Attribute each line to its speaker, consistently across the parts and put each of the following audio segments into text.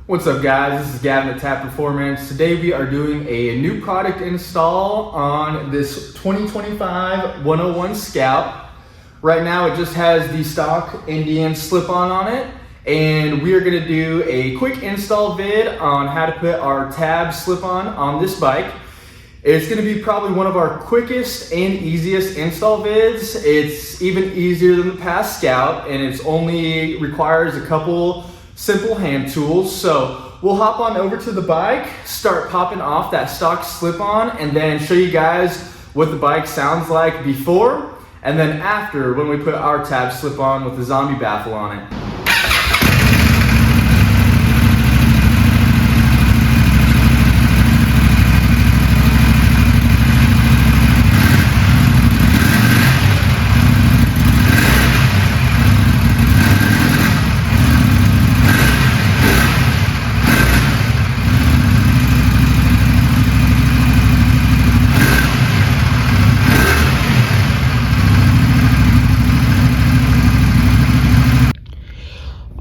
Speaker 1: What's up guys, this is Gavin at Tap Performance. Today we are doing a new product install on this 2025 101 Scout. Right now it just has the stock Indian slip-on it, and we are going to do a quick install vid on how to put our tab slip-on this bike. It's going to be probably one of our quickest and easiest install vids. It's even easier than the past Scout, and it's only requires a couple simple hand tools. So we'll hop on over to the bike, start popping off that stock slip-on, and then show you guys what the bike sounds like before and then after when we put our tab slip-on with the zombie baffle on it.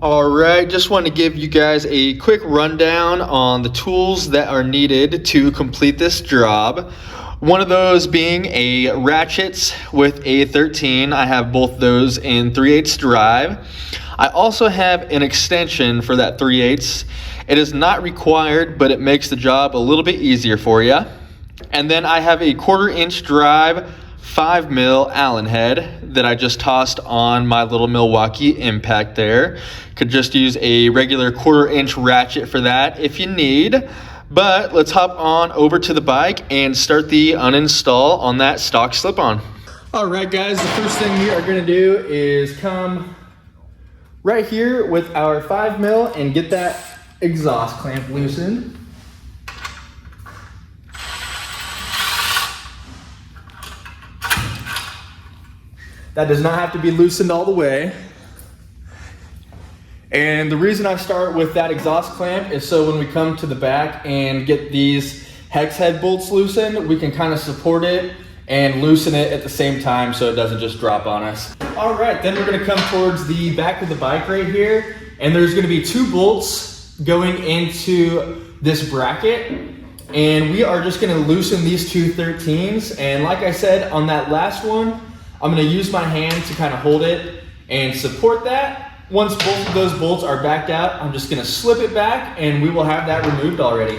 Speaker 1: Alright, just want to give you guys a quick rundown on the tools that are needed to complete this job. One of those being a ratchet with a 13. I have both those in 3/8 drive. I also have an extension for that 3/8. It is not required, but it makes the job a little bit easier for you. And then I have a 1/4 inch drive 5mm Allen head that I just tossed on my little Milwaukee Impact there. Could just use a regular 1/4 inch ratchet for that if you need. But let's hop on over to the bike and start the uninstall on that stock slip-on. Alright guys, the first thing we are going to do is come right here with our 5mm and get that exhaust clamp loosened. That does not have to be loosened all the way. And the reason I start with that exhaust clamp is so when we come to the back and get these hex head bolts loosened, we can kind of support it and loosen it at the same time so it doesn't just drop on us. All right, then we're gonna come towards the back of the bike right here, and there's gonna be 2 bolts going into this bracket. And we are just gonna loosen these 2 13s. And like I said, on that last one, I'm gonna use my hand to kind of hold it and support that. Once both of those bolts are backed out, I'm just gonna slip it back and we will have that removed already.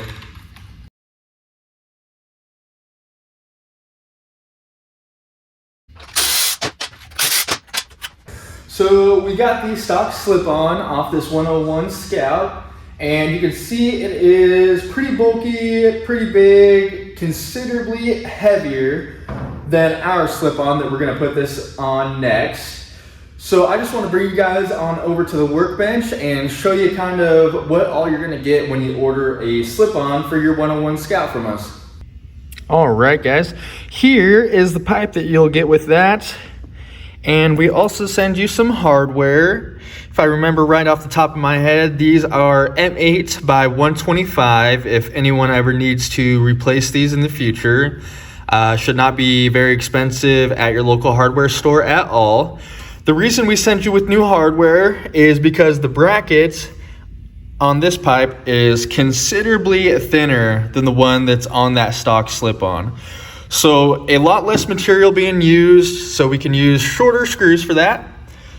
Speaker 1: So we got the stock slip-on off this 101 Scout, and you can see it is pretty bulky, pretty big, considerably heavier than our slip-on that we're gonna put this on next. So I just want to bring you guys on over to the workbench and show you kind of what all you're gonna get when you order a slip-on for your 101 Scout from us. All right guys, here is the pipe that you'll get with that. And we also send you some hardware. If I remember right off the top of my head, these are M8 by 125 if anyone ever needs to replace these in the future. Should not be very expensive at your local hardware store at all. The reason we sent you with new hardware is because the bracket on this pipe is considerably thinner than the one that's on that stock slip-on. So a lot less material being used, so we can use shorter screws for that.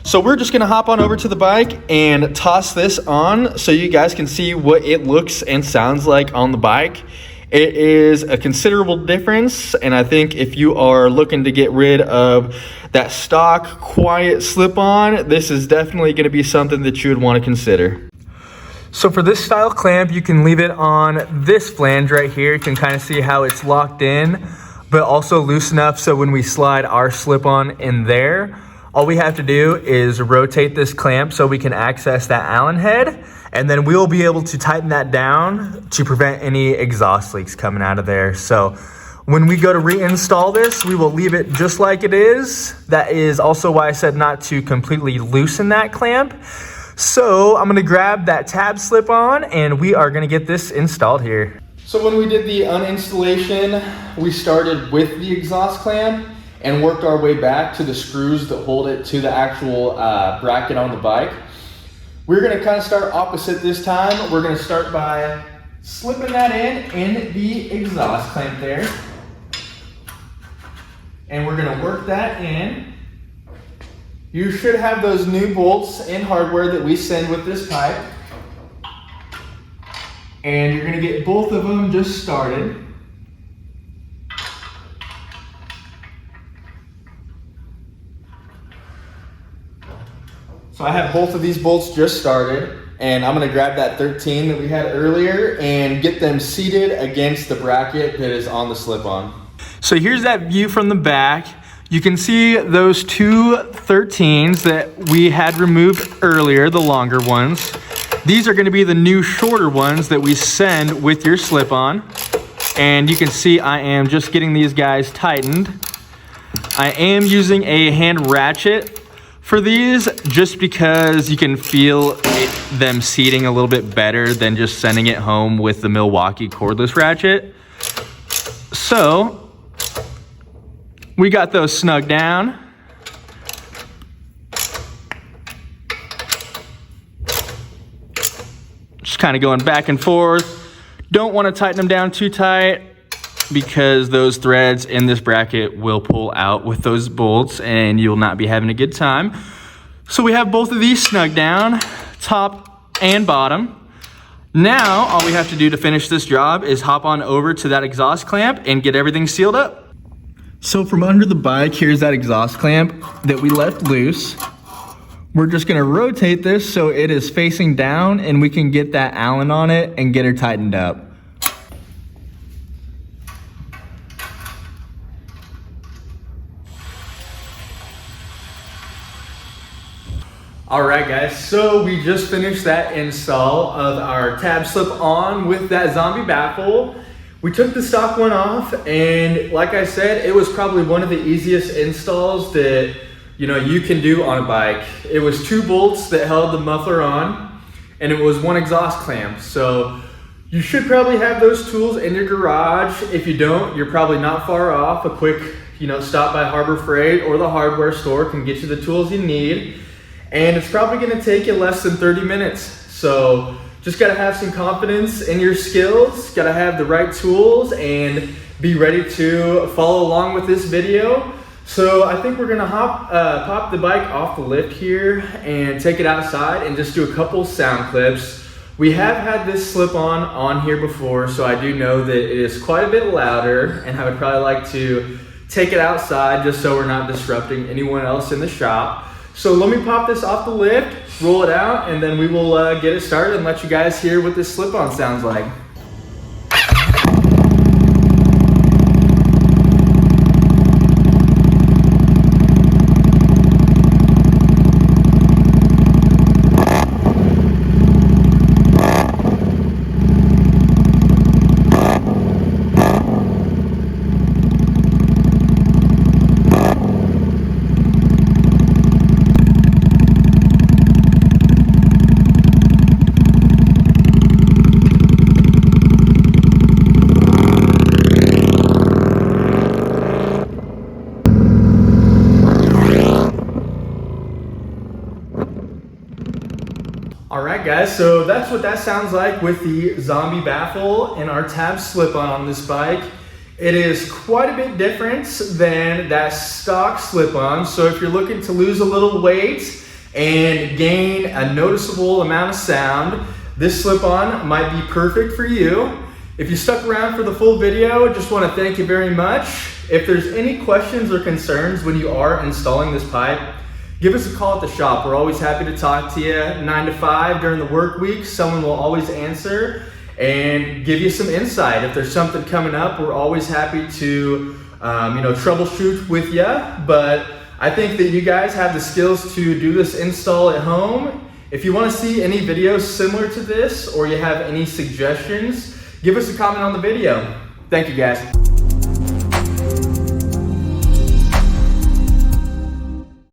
Speaker 1: So we're just gonna hop on over to the bike and toss this on so you guys can see what it looks and sounds like on the bike. It is a considerable difference, and I think if you are looking to get rid of that stock quiet slip-on, this is definitely going to be something that you would want to consider. So for this style clamp, you can leave it on this flange right here. You can kind of see how it's locked in, but also loose enough so when we slide our slip-on in there, all we have to do is rotate this clamp so we can access that Allen head, and then we'll be able to tighten that down to prevent any exhaust leaks coming out of there. So when we go to reinstall this, we will leave it just like it is. That is also why I said not to completely loosen that clamp. So I'm gonna grab that tab slip-on and we are gonna get this installed here. So when we did the uninstallation, we started with the exhaust clamp and worked our way back to the screws that hold it to the actual bracket on the bike. We're gonna kind of start opposite this time. We're gonna start by slipping that in the exhaust clamp there. And we're gonna work that in. You should have those new bolts and hardware that we send with this pipe. And you're gonna get both of them just started. So I have both of these bolts just started, and I'm gonna grab that 13 that we had earlier and get them seated against the bracket that is on the slip-on. So here's that view from the back. You can see those two 13s that we had removed earlier, the longer ones. These are gonna be the new shorter ones that we send with your slip-on. And you can see I am just getting these guys tightened. I am using a hand ratchet for these just because you can feel them seating a little bit better than just sending it home with the Milwaukee cordless ratchet. So we got those snug down. Just kind of going back and forth. Don't want to tighten them down too tight because those threads in this bracket will pull out with those bolts and you'll not be having a good time. So we have both of these snug down, top and bottom. Now, all we have to do to finish this job is hop on over to that exhaust clamp and get everything sealed up. So from under the bike, here's that exhaust clamp that we left loose. We're just gonna rotate this so it is facing down and we can get that Allen on it and get her tightened up. All right guys, so we just finished that install of our tab slip on with that zombie baffle. We took the stock one off and like I said, it was probably one of the easiest installs that you can do on a bike. It was 2 bolts that held the muffler on and it was 1 exhaust clamp. So you should probably have those tools in your garage. If you don't, you're probably not far off. A quick stop by Harbor Freight or the hardware store can get you the tools you need. And it's probably gonna take you less than 30 minutes. So just gotta have some confidence in your skills, gotta have the right tools and be ready to follow along with this video. So I think we're gonna pop the bike off the lift here and take it outside and just do a couple sound clips. We have had this slip on here before, so I do know that it is quite a bit louder and I would probably like to take it outside just so we're not disrupting anyone else in the shop. So let me pop this off the lift, roll it out, and then we will get it started and let you guys hear what this slip-on sounds like. Alright guys, so that's what that sounds like with the zombie baffle and our tab slip-on this bike. It is quite a bit different than that stock slip-on, so if you're looking to lose a little weight and gain a noticeable amount of sound, this slip-on might be perfect for you. If you stuck around for the full video, just want to thank you very much. If there's any questions or concerns when you are installing this pipe, give us a call at the shop. We're always happy to talk to you 9 to 5 during the work week. Someone will always answer and give you some insight. If there's something coming up, we're always happy to troubleshoot with you. But I think that you guys have the skills to do this install at home. If you want to see any videos similar to this or you have any suggestions, give us a comment on the video. Thank you guys.